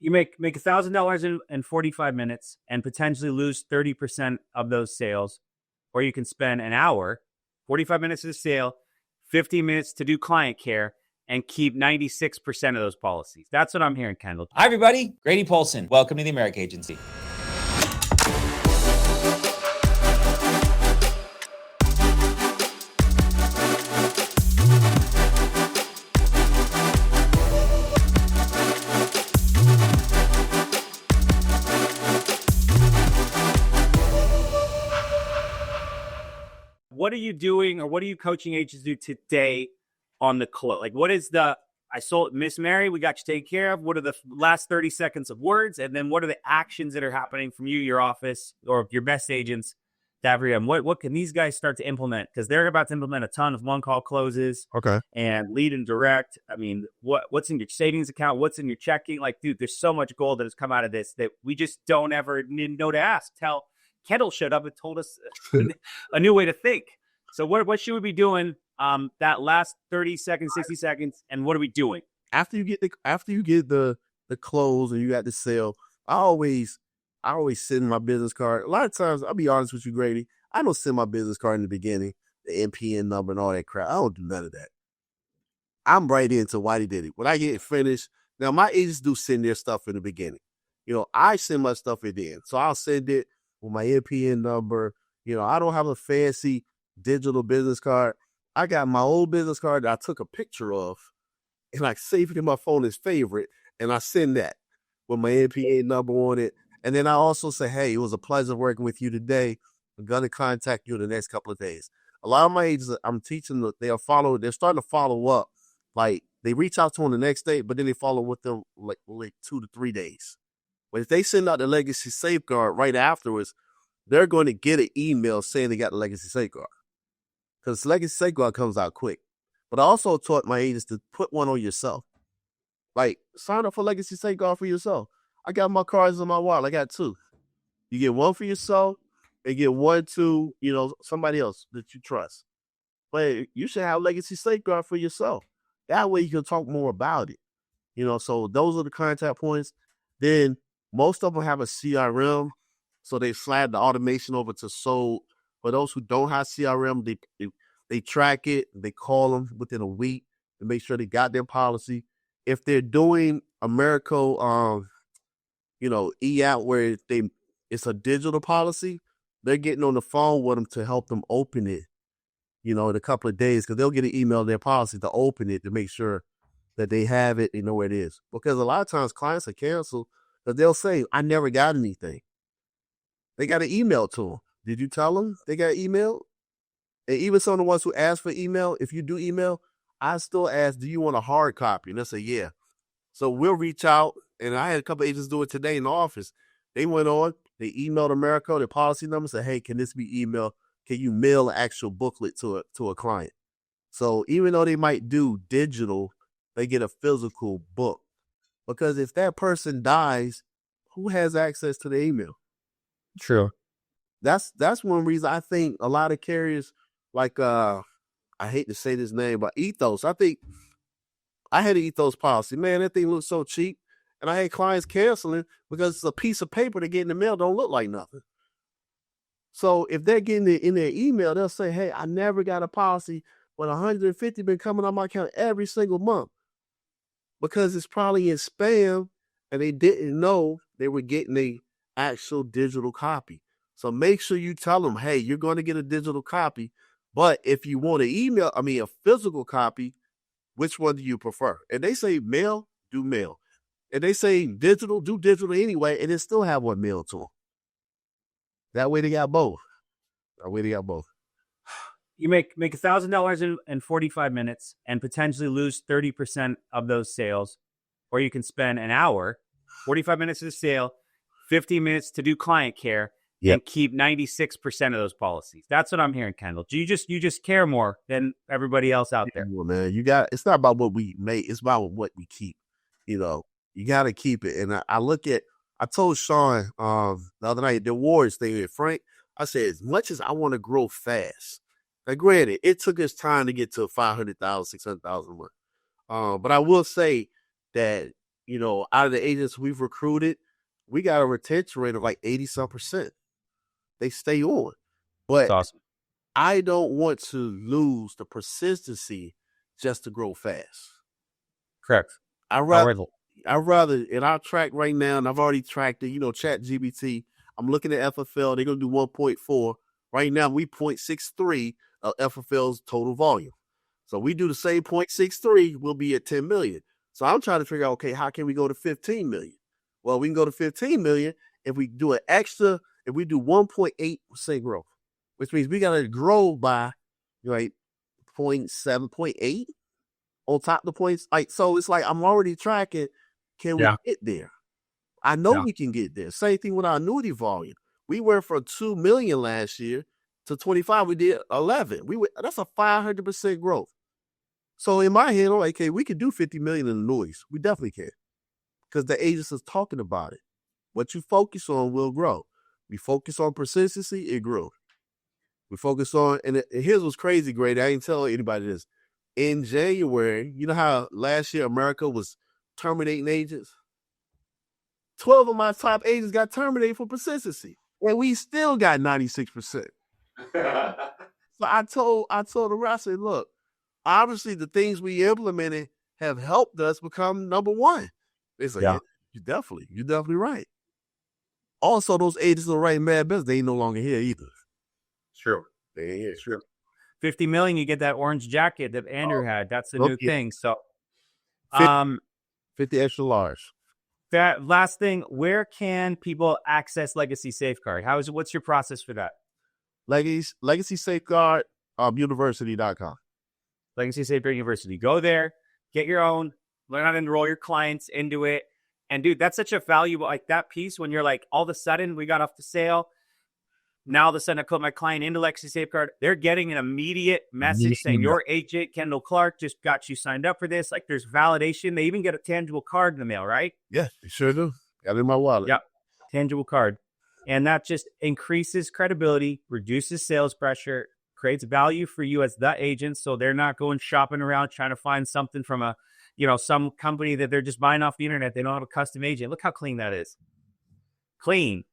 You make $1,000 in 45 minutes and potentially lose 30% of those sales, or you can spend an hour, 45 minutes of the sale, 15 minutes to do client care, and keep 96% of those policies. That's what I'm hearing, Kendall. Hi, everybody. Grady Polson. Welcome to the America Agency. What are you doing, or what are you coaching agents do today on the close? Like, what is I sold Miss Mary, we got you taken care of. What are the last 30 seconds of words? And then what are the actions that are happening from you, your office, or your best agents to have them? What can these guys start to implement? Because they're about to implement a ton of one-call closes. Okay. And lead and direct. I mean, what's in your savings account? What's in your checking? Like, dude, there's so much gold that has come out of this that we just don't ever know to ask. Kendall showed up and told us a new way to think. So what should we be doing that last 30 seconds, 60 seconds, and what are we doing? After you get the close and you got the sale, I always send my business card. A lot of times, I'll be honest with you, Grady, I don't send my business card in the beginning, the NPN number and all that crap. I don't do none of that. I'm right into why they did it. When I get finished, now my agents do send their stuff in the beginning. I send my stuff in the end. So I'll send it with my NPN number. I don't have a fancy digital business card. I got my old business card that I took a picture of and I saved it in my phone as favorite, and I send that with my NPN number on it. And then I also say, hey, it was a pleasure working with you today. I'm going to contact you in the next couple of days. A lot of my agents, I'm teaching that they're starting to follow up. Like, they reach out to them the next day, but then they follow with them like 2 to 3 days. But if they send out the legacy safeguard right afterwards, they're going to get an email saying they got the legacy safeguard. Because legacy safeguard comes out quick. But I also taught my agents to put one on yourself. Like, sign up for legacy safeguard for yourself. I got my cards in my wallet. I got 2. You get one for yourself and get one to, somebody else that you trust. But you should have legacy safeguard for yourself. That way you can talk more about it. So those are the contact points. Then most of them have a CRM. So they slide the automation over to Sold. For those who don't have CRM, they track it. They call them within a week to make sure they got their policy. If they're doing Americo, e-app where it's a digital policy, they're getting on the phone with them to help them open it, in a couple of days, because they'll get an email their policy to open it to make sure that they have it, they know where it is. Because a lot of times clients are canceled because they'll say, I never got anything. They got an email to them. Did you tell them they got email? And even some of the ones who ask for email, if you do email, I still ask, do you want a hard copy? And they'll say, yeah. So we'll reach out. And I had a couple of agents do it today in the office. They went on, they emailed Americo, their policy number, said, hey, can this be emailed? Can you mail an actual booklet to a client? So even though they might do digital, they get a physical book. Because if that person dies, who has access to the email? True. That's one reason I think a lot of carriers, like I hate to say this name, but Ethos. I think I had an Ethos policy. Man, that thing looked so cheap. And I had clients canceling because it's a piece of paper they get in the mail, don't look like nothing. So if they're getting it in their email, they'll say, hey, I never got a policy, but 150 been coming on my account every single month. Because it's probably in spam and they didn't know they were getting the actual digital copy. So make sure you tell them, hey, you're going to get a digital copy, but if you want a physical copy, which one do you prefer? And they say mail, do mail. And they say digital, do digital anyway, and then still have one mail to them. That way they got both. You make $1,000 in 45 minutes and potentially lose 30% of those sales, or you can spend an hour, 45 minutes of the sale, 15 minutes to do client care, and keep 96% of those policies. That's what I'm hearing, Kendall. You just care more than everybody else out there. Well, man, it's not about what we make, it's about what we keep. You got to keep it. And I told Sean the other night, the awards thing with Frank, I said, as much as I want to grow fast, now granted, it took us time to get to 500,000, 600,000 a month. But I will say that, out of the agents we've recruited, we got a retention rate of like 80-some%. They stay on. But That's awesome. I don't want to lose the persistency just to grow fast. Correct. I rather, and I'll track right now, and I've already tracked it, ChatGPT. I'm looking at FFL. They're going to do 1.4. Right now, we 0.63 of FFL's total volume. So we do the same 0.63, we'll be at 10 million. So I'm trying to figure out, okay, how can we go to 15 million? Well, we can go to 15 million if we do if we do 1.8% growth, which means we got to grow by 0.7, 0.8 on top of the points. So it's like I'm already tracking, can we get there? I know we can get there. Same thing with our annuity volume. We went from 2 million last year to 25. We did 11. That's a 500% growth. So in my head, I'm like, okay, we can do 50 million in annuities. We definitely can, because the agents is talking about it. What you focus on will grow. We focus on persistency, it grows. We focus on, and here's what's crazy, Grady. I ain't telling anybody this. In January, you know how last year America was terminating agents? 12 of my top agents got terminated for persistency, and we still got 96%. So I told the rest, I said, look, obviously the things we implemented have helped us become number one. They said, yeah, you're definitely right. Also, those agents are writing mad business. They ain't no longer here either. Sure. They ain't here. Sure. 50 million, you get that orange jacket that Andrew had. That's the new thing. So 50 extra large. That last thing, where can people access Legacy Safeguard? What's your process for that? Legacy Safeguard, university.com. Legacy Safeguard University. Go there, get your own, learn how to enroll your clients into it. And dude, that's such a valuable, like that piece when you're like, all of a sudden we got off the sale. Now all of a sudden I put my client into Legacy Safeguard. They're getting an immediate message saying your agent, Kendall Clark, just got you signed up for this. Like there's validation. They even get a tangible card in the mail, right? Yeah, they sure do. Got it in my wallet. Yep. Tangible card. And that just increases credibility, reduces sales pressure, creates value for you as the agent. So they're not going shopping around trying to find something from some company that they're just buying off the internet. They don't have a custom agent. Look how clean that is. Clean.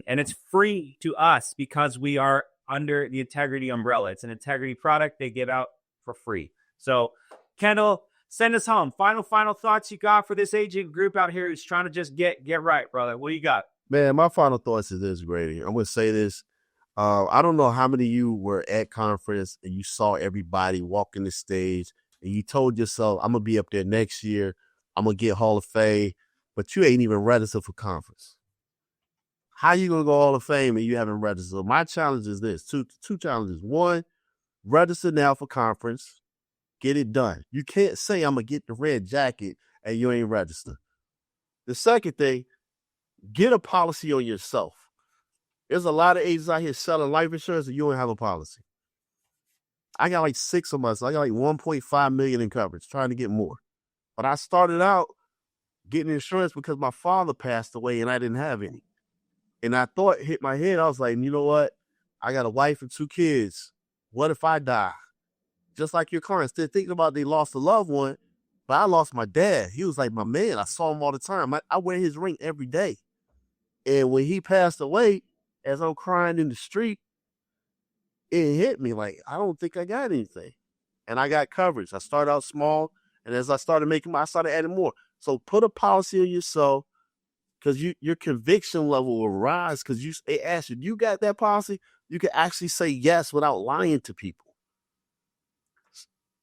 And it's free to us because we are under the Integrity umbrella. It's an Integrity product they give out for free. So, Kendall, send us home. Final thoughts you got for this agent group out here who's trying to just get right, brother. What do you got? Man, my final thoughts is this, Grady. I'm going to say this. I don't know how many of you were at conference and you saw everybody walking the stage and you told yourself, I'm going to be up there next year. I'm going to get Hall of Fame, but you ain't even registered for conference. How you going to go Hall of Fame and you haven't registered? My challenge is this, two challenges. One, register now for conference. Get it done. You can't say I'm going to get the red jacket and you ain't registered. The second thing, get a policy on yourself. There's a lot of agents out here selling life insurance and you don't have a policy. I got like 6 of us. I got like 1.5 million in coverage, trying to get more. But I started out getting insurance because my father passed away and I didn't have any. And I thought, hit my head, I was like, you know what? I got a wife and 2 kids. What if I die? Just like your clients, they're thinking about they lost a loved one, but I lost my dad. He was like my man. I saw him all the time. I wear his ring every day. And when he passed away, as I'm crying in the street, it hit me like, I don't think I got anything. And I got coverage. I started out small, and as I started I started adding more. So put a policy on yourself, because your conviction level will rise because they ask you got that policy? You can actually say yes without lying to people.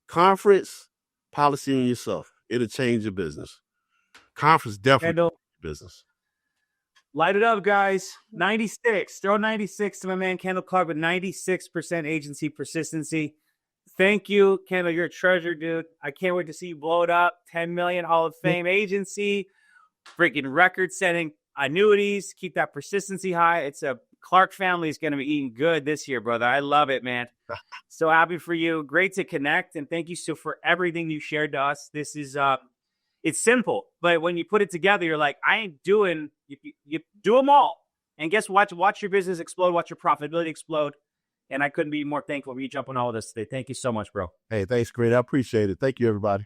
Conference, policy on yourself. It'll change your business. Conference definitely business. Light it up, guys. 96. Throw 96 to my man Kendall Clark with 96% agency persistency. Thank you, Kendall. You're a treasure, dude. I can't wait to see you blow it up. 10 million Hall of Fame agency. Freaking record-setting annuities. Keep that persistency high. Clark family is going to be eating good this year, brother. I love it, man. So happy for you. Great to connect, and thank you for everything you shared to us. This is it's simple, but when you put it together, you're like, I ain't doing. You do them all, and guess what? Watch your business explode. Watch your profitability explode. And I couldn't be more thankful for you jumping on all of this today. Thank you so much, bro. Hey, thanks, Grady. I appreciate it. Thank you, everybody.